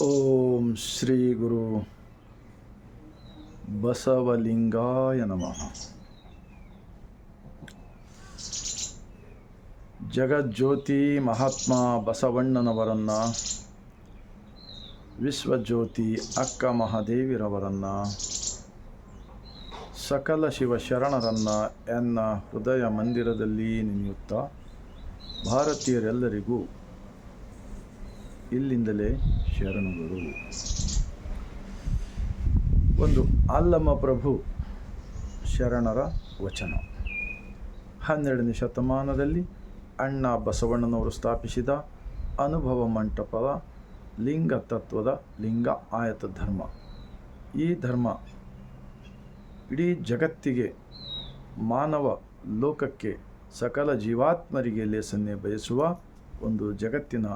ಓಂ ಶ್ರೀ ಗುರು ಬಸವಲಿಂಗಾಯ ನಮಃ. ಜಗಜ್ಯೋತಿ ಮಹಾತ್ಮ ಬಸವಣ್ಣನವರನ್ನು, ವಿಶ್ವಜ್ಯೋತಿ ಅಕ್ಕ ಮಹಾದೇವಿರವರನ್ನು, ಸಕಲ ಶಿವಶರಣರನ್ನು ಎನ್ನ ಹೃದಯ ಮಂದಿರದಲ್ಲಿ ನೆನೆಯುತ್ತಾ ಭಾರತೀಯರೆಲ್ಲರಿಗೂ ಇಲ್ಲಿಂದಲೇ ಶರಣುಗಳು. ಒಂದು ಅಲ್ಲಮ ಪ್ರಭು ಶರಣರ ವಚನ. 12ನೇ ಶತಮಾನದಲ್ಲಿ ಅಣ್ಣ ಬಸವಣ್ಣನವರು ಸ್ಥಾಪಿಸಿದ ಅನುಭವ ಮಂಟಪದ ಲಿಂಗ ತತ್ವದ ಲಿಂಗ ಆಯತ ಧರ್ಮ. ಈ ಧರ್ಮ ಇಡೀ ಜಗತ್ತಿಗೆ, ಮಾನವ ಲೋಕಕ್ಕೆ, ಸಕಲ ಜೀವಾತ್ಮರಿಗೆ ಲೇಸನ್ನೇ ಬಯಸುವ ಒಂದು ಜಗತ್ತಿನ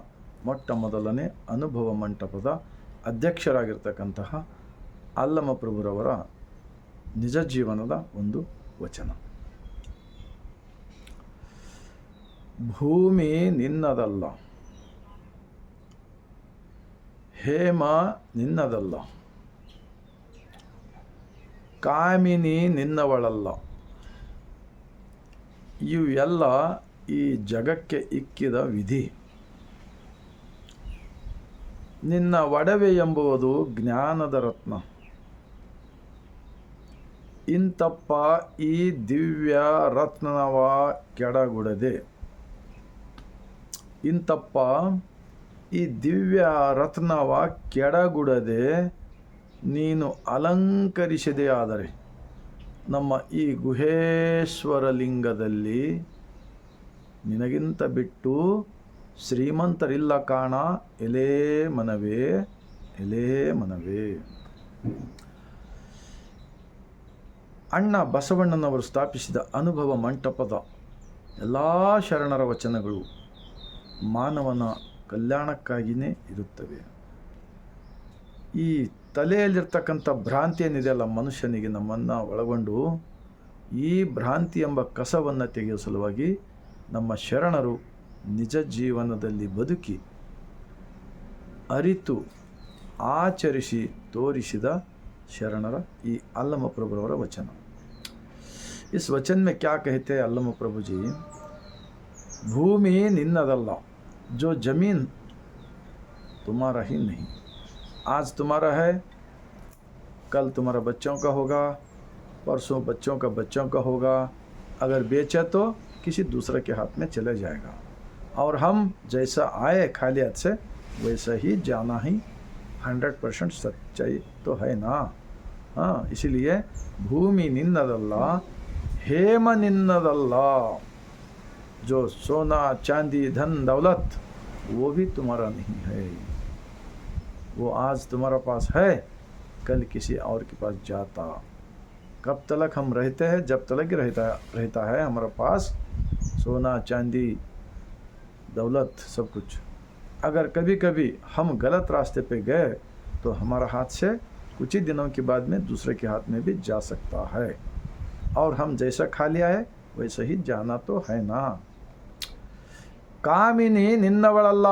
ಮೊಟ್ಟ ಮೊದಲನೇ ಅನುಭವ ಮಂಟಪದ ಅಧ್ಯಕ್ಷರಾಗಿರ್ತಕ್ಕಂತಹ ಅಲ್ಲಮ ಪ್ರಭುರವರ ನಿಜ ಜೀವನದ ಒಂದು ವಚನ. ಭೂಮಿ ನಿನ್ನದಲ್ಲ, ಹೇಮ ನಿನ್ನದಲ್ಲ, ಕಾಮಿನಿ ನಿನ್ನವಳಲ್ಲ. ಇವೆಲ್ಲ ಈ ಜಗಕ್ಕೆ ಇಕ್ಕಿದ ವಿಧಿ. ನಿನ್ನ ಒಡವೆ ಎಂಬುವುದು ಜ್ಞಾನದ ರತ್ನ. ಇಂತಪ್ಪ ಈ ದಿವ್ಯ ರತ್ನವ ಕೆಡಗುಡದೆ, ಇಂತಪ್ಪ ಈ ದಿವ್ಯ ರತ್ನವ ಕೆಡಗುಡದೆ ನೀನು ಅಲಂಕರಿಸಿದೆ ಆದರೆ ನಮ್ಮ ಈ ಗುಹೇಶ್ವರ ಲಿಂಗದಲ್ಲಿ ನಿನಗಿಂತ ಬಿಟ್ಟು ಶ್ರೀಮಂತರಿಲ್ಲ ಕಾಣ. ಎಲೇ ಮನವೇ, ಎಲೇ ಮನವೇ. ಅಣ್ಣ ಬಸವಣ್ಣನವರು ಸ್ಥಾಪಿಸಿದ ಅನುಭವ ಮಂಟಪದ ಎಲ್ಲ ಶರಣರ ವಚನಗಳು ಮಾನವನ ಕಲ್ಯಾಣಕ್ಕಾಗಿಯೇ ಇರುತ್ತವೆ. ಈ ತಲೆಯಲ್ಲಿರ್ತಕ್ಕಂಥ ಭ್ರಾಂತಿ ಏನಿದೆಯಲ್ಲ ಮನುಷ್ಯನಿಗೆ, ನಮ್ಮನ್ನು ಒಳಗೊಂಡು ಈ ಭ್ರಾಂತಿ ಎಂಬ ಕಸವನ್ನು ತೆಗೆಯುವ ಸಲುವಾಗಿ ನಮ್ಮ ಶರಣರು ನಿಜ ಜೀವನದಲ್ಲಿ ಬದುಕಿ ಅರಿತು ಆಚರಿಸಿ ತೋರಿಸಿದ ಶರಣರ ಈ ಅಲ್ಲಮ ಪ್ರಭುರವರ ವಚನ. इस वचन में क्या कहते हैं अल्लम प्रभु जी? भूमि निन्नदल्ल, जो जमीन तुम्हारा ही नहीं, आज तुम्हारा है, कल तुम्हारा बच्चों का होगा, परसों बच्चों का बच्चों का होगा, अगर बेचा तो किसी दूसरे के हाथ में चले जाएगा, और हम जैसा आए खाली हाथ से वैसा ही जाना ही 100% सच्चाई तो है ना. हाँ, इसीलिए भूमि निन्नदल्ल, हेम निन्नदल्ल. जो सोना चांदी धन दौलत वो भी तुम्हारा नहीं है. वो आज तुम्हारा पास है, कल किसी और के पास जाता. कब तक हम रहते हैं? जब तक रहता है हमारा पास सोना चांदी दौलत सब कुछ. अगर कभी कभी हम गलत रास्ते पे गए तो हमारा हाथ से कुछ ही दिनों के बाद में दूसरे के हाथ में भी जा सकता है, और हम जैसा खा लिया है वैसा ही जाना तो है ना. कामिनी निन्नवळल्ल,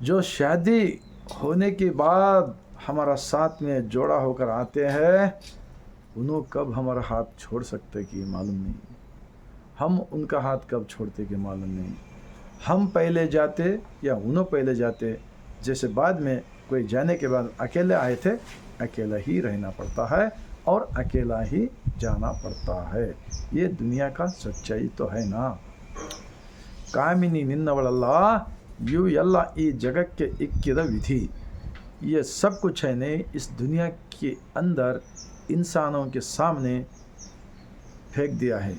जो शादी होने के बाद हमारा साथ में जोड़ा होकर आते हैं, उन्हों कब हमारा हाथ छोड़ सकते कि मालूम नहीं. हम उनका हाथ कब छोड़ते कि मालूम नहीं. हम पहले जाते या उन्हों पहले जाते, जैसे बाद में कोई जाने के बाद अकेले आए थे, अकेला ही रहना पड़ता है और अकेला ही जाना पड़ता है. ये दुनिया का सच्चाई तो है ना. कामिनी निन्नवळल्ल, यू ಎಲ್ಲ ಈ जगಕ್ಕೆ ಇಕ್ಕಿದ विधि. ये सब कुछ है नहीं इस दुनिया के अंदर इंसानों के सामने फेंक दिया है.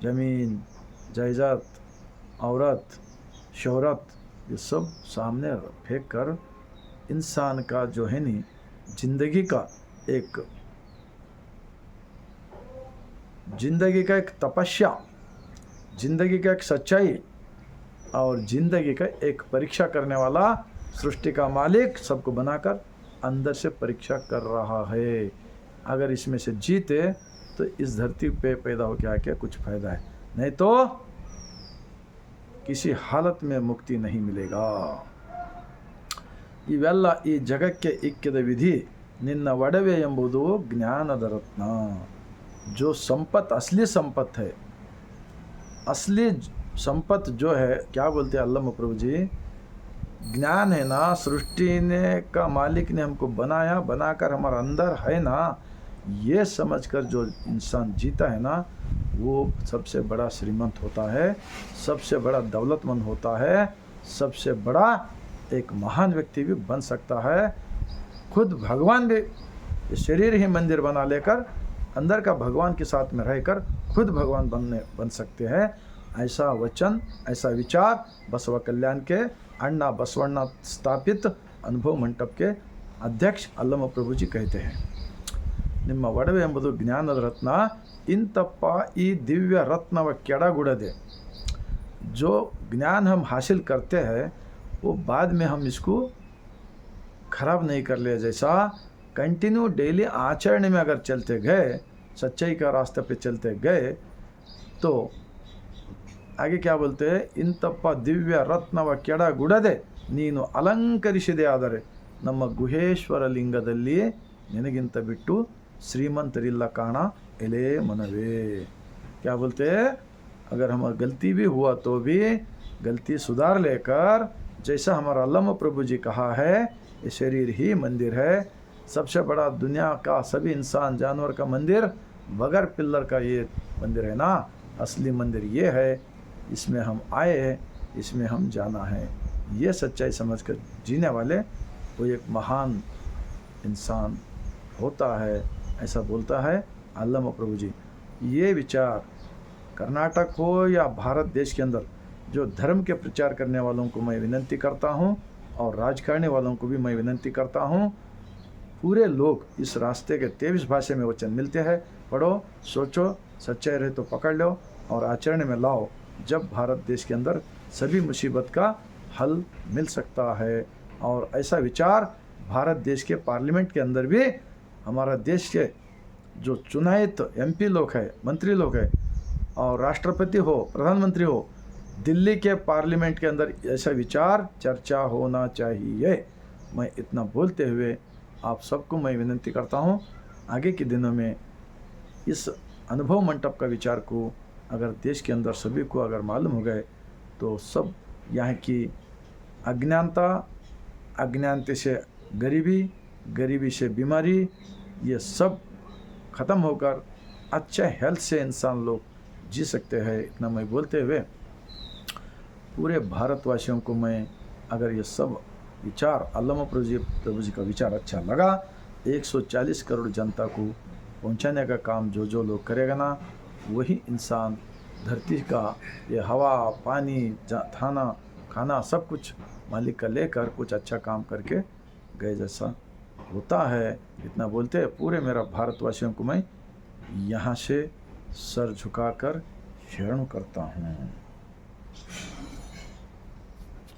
ज़मीन जायदाद औरत शोहरत ये सब सामने फेंक कर इंसान का जो है नहीं जिंदगी का एक तपस्या, जिंदगी का एक सच्चाई और जिंदगी का एक परीक्षा करने वाला सृष्टि का मालिक सबको बनाकर अंदर से परीक्षा कर रहा है. अगर इसमें से जीते तो इस धरती पे पैदा हो के आके कुछ फ़ायदा है, नहीं तो किसी हालत में मुक्ति नहीं मिलेगा. ಇವೆಲ್ಲ ಈ ಜಗಕ್ಕೆ ಇಕ್ಕಿದ ವಿಧಿ ನಿನ್ನ ಒಡವೆ ಎಂಬುದು ಜ್ಞಾನದ ರತ್ನ. जो संपत असली संपत है, असली संपत जो है, क्या बोलते हैं अल्लामा प्रभु जी, ज्ञान है ना, सृष्टि ने का मालिक ने हमको बनाया, बनाकर हमारा अंदर है ना, ये समझकर जो इंसान जीता है ना, वो सबसे बड़ा श्रीमंत होता है, सबसे बड़ा दौलतमंद होता है, सबसे बड़ा एक महान व्यक्ति भी बन सकता है. खुद भगवान भी शरीर ही मंदिर बना लेकर अंदर का भगवान के साथ में रहकर खुद भगवान बन सकते हैं. ऐसा वचन, ऐसा विचार बसव कल्याण के अण्णा बसवण्ಣ स्थापित अनुभव मंडप के अध्यक्ष अल्लमा प्रभु जी कहते हैं. ನಿಮ್ಮ ಒಡವೆ ಎಂಬುದು ಜ್ಞಾನದ ರತ್ನ. ಇಂತಪ್ಪ ಈ ದಿವ್ಯ ರತ್ನವ ಕೆಡಗುಡದೆ. जो ज्ञान हम हासिल करते हैं वो बाद में हम इसको खराब नहीं कर ले. जैसा कंटिन्यू डेली आचरण में अगर चलते गए, सच्चाई का रास्ते पे चलते गए, तो आगे क्या बोलते हैं, इंतप्ಪ ದಿವ್ಯ ರತ್ನವ ಕೆಡಗುಡದೆ ನೀನು ಅಲಂಕರಿಸಿದೆ ಆದರೆ ನಮ್ಮ ಗುಹೇಶ್ವರ ಲಿಂಗದಲ್ಲಿ ನಿನಗಿಂತ ಬಿಟ್ಟು श्रीमंतरिल्ल काना एले मनवे. क्या बोलते हैं, अगर हमारा गलती भी हुआ तो भी गलती सुधार लेकर, जैसा हमारा अल्लामा प्रभु जी कहा है, ये शरीर ही मंदिर है. सबसे बड़ा दुनिया का सभी इंसान जानवर का मंदिर बगैर पिल्लर का ये मंदिर है ना, असली मंदिर ये है. इसमें हम आए हैं, इसमें हम जाना है. ये सच्चाई समझकर जीने वाले वो एक महान इंसान होता है, ऐसा बोलता है अल्लामा प्रभु जी. ये विचार कर्नाटक हो या भारत देश के अंदर जो धर्म के प्रचार करने वालों को मैं विनती करता हूँ, और राजकारणी वालों को भी मैं विनती करता हूँ, पूरे लोग इस रास्ते के 23 भाषा में वचन मिलते हैं, पढ़ो, सोचो, सच्चाई रहे तो पकड़ लो और आचरण में लाओ. जब भारत देश के अंदर सभी मुसीबत का हल मिल सकता है. और ऐसा विचार भारत देश के पार्लियामेंट के अंदर भी हमारा देश के जो चुनायित MP लोग हैं, मंत्री लोग हैं, और राष्ट्रपति हो, प्रधानमंत्री हो, दिल्ली के पार्लियामेंट के अंदर ऐसा विचार चर्चा होना चाहिए. मैं इतना बोलते हुए आप सबको मैं विनती करता हूँ, आगे के दिनों में इस अनुभव मंडप का विचार को अगर देश के अंदर सभी को अगर मालूम हो गए, तो सब यहाँ की अज्ञानता, अज्ञानता से गरीबी, गरीबी से बीमारी, ये सब ख़त्म होकर अच्छे हेल्थ से इंसान लोग जी सकते हैं. इतना मैं बोलते हुए पूरे भारतवासियों को मैं, अगर ये सब विचार अल्लामा प्रभु जी का विचार अच्छा लगा, 140 करोड़ जनता को पहुंचाने का काम जो लोग करेगा ना, वही इंसान धरती का ये हवा, पानी, खाना सब कुछ मालिक का लेकर कुछ अच्छा काम करके गए जैसा होता है. इतना बोलते हैं पूरे मेरा भारतवासियों को मैं यहाँ से सर झुकाकर शरण करता हूँ.